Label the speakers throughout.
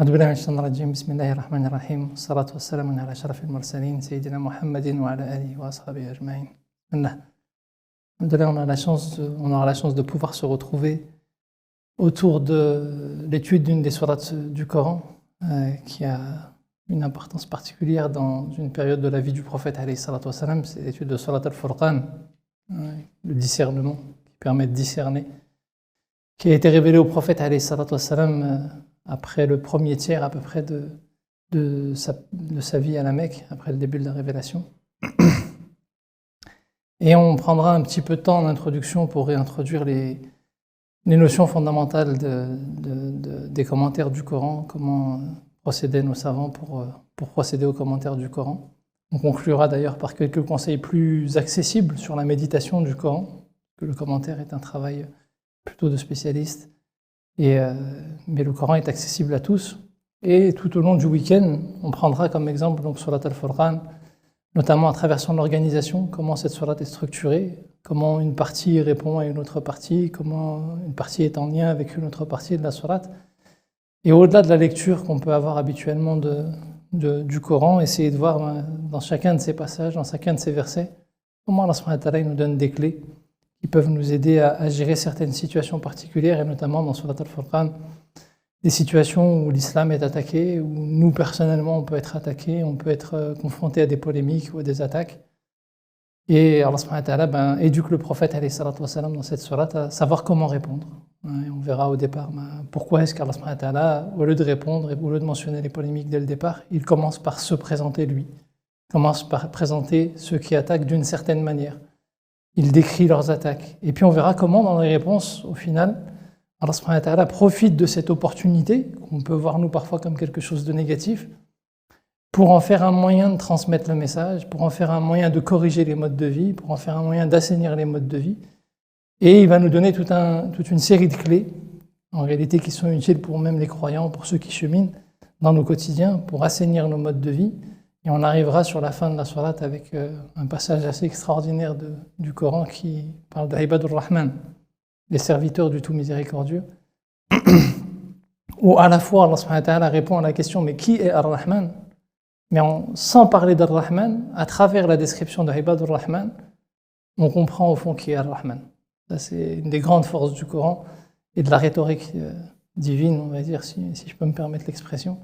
Speaker 1: أعوذ بالله من الشيطان الرجيم بسم الله الرحمن الرحيم والصلاة والسلام على أشرف المرسلين سيدنا محمد وعلى آله وأصحابه أجمعين. On aura la chance de pouvoir se retrouver autour de l'étude d'une des sourates du Coran qui a une importance particulière dans une période de la vie du prophète alayhi salatu wassalam, c'est l'étude de Surat al-Furqan, le discernement qui permet de discerner, qui a été révélé au prophète alayhi salatu wassalam après le premier tiers à peu près de sa vie à la Mecque, après le début de la révélation. Et on prendra un petit peu de temps d'introduction pour réintroduire les notions fondamentales des commentaires du Coran, comment procédaient nos savants pour procéder aux commentaires du Coran. On conclura d'ailleurs par quelques conseils plus accessibles sur la méditation du Coran, que le commentaire est un travail plutôt de spécialiste, mais le Coran est accessible à tous. Et tout au long du week-end, on prendra comme exemple donc Surat al-Furqan, notamment à travers son organisation, comment cette sourate est structurée, comment une partie répond à une autre partie, comment une partie est en lien avec une autre partie de la sourate. Et au-delà de la lecture qu'on peut avoir habituellement du Coran, essayer de voir dans chacun de ces passages, dans chacun de ces versets, comment Allah subhanahu wa ta'ala nous donne des clés qui peuvent nous aider à gérer certaines situations particulières, et notamment dans Surat al-Furqan, des situations où l'islam est attaqué, où nous personnellement on peut être attaqué, on peut être confronté à des polémiques ou à des attaques. Et Allah subhanahu wa ta'ala éduque le prophète alayhi salatu wassalam dans cette sourate à savoir comment répondre. Et on verra au départ pourquoi est-ce qu'Allah subhanahu wa ta'ala, au lieu de répondre et au lieu de mentionner les polémiques dès le départ, il commence par se présenter lui, commence par présenter ceux qui attaquent d'une certaine manière. Il décrit leurs attaques. Et puis on verra comment dans les réponses, au final, Allah subhanahu wa ta'ala profite de cette opportunité, qu'on peut voir nous parfois comme quelque chose de négatif, pour en faire un moyen de transmettre le message, pour en faire un moyen de corriger les modes de vie, pour en faire un moyen d'assainir les modes de vie. Et il va nous donner toute une série de clés, en réalité qui sont utiles pour même les croyants, pour ceux qui cheminent dans nos quotidiens, pour assainir nos modes de vie. Et on arrivera sur la fin de la sourate avec un passage assez extraordinaire du Coran qui parle d'Ibadur Rahman, les serviteurs du tout miséricordieux, où à la fois Allah subhanahu wa ta'ala répond à la question mais qui est Ar-Rahman, mais sans parler d'Ar-Rahman, à travers la description de Ibadur Rahman, on comprend au fond qui est Ar-Rahman. Ça c'est une des grandes forces du Coran et de la rhétorique divine, on va dire, si je peux me permettre l'expression,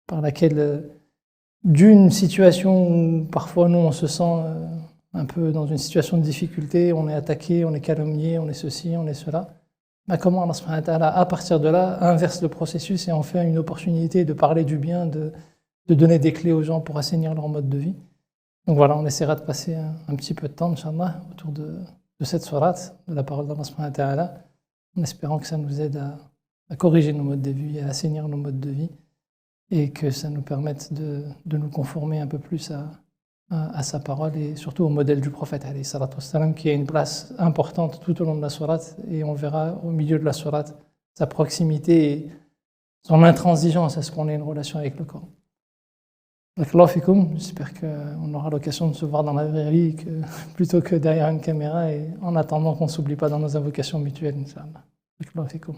Speaker 1: par laquelle d'une situation où parfois nous on se sent un peu dans une situation de difficulté, on est attaqué, on est calomnié, on est ceci, on est cela. Comment Allah subhanahu wa ta'ala, à partir de là, inverse le processus et en fait une opportunité de parler du bien, de donner des clés aux gens pour assainir leur mode de vie. Donc voilà, on essaiera de passer un petit peu de temps, Inch'Allah, autour de cette sourate, de la parole d'Allah subhanahu wa ta'ala, en espérant que ça nous aide à corriger nos modes de vie, à assainir nos modes de vie, et que ça nous permette de nous conformer un peu plus à sa parole et surtout au modèle du prophète alayhi salatu wassalam, qui a une place importante tout au long de la sourate, et on verra au milieu de la sourate sa proximité et son intransigeance à ce qu'on ait une relation avec le Coran. Barakallahu fikoum, j'espère qu'on aura l'occasion de se voir dans la vraie vie plutôt que derrière une caméra, et en attendant qu'on ne s'oublie pas dans nos invocations mutuelles, Inch'Allah. Barakallahu fikoum.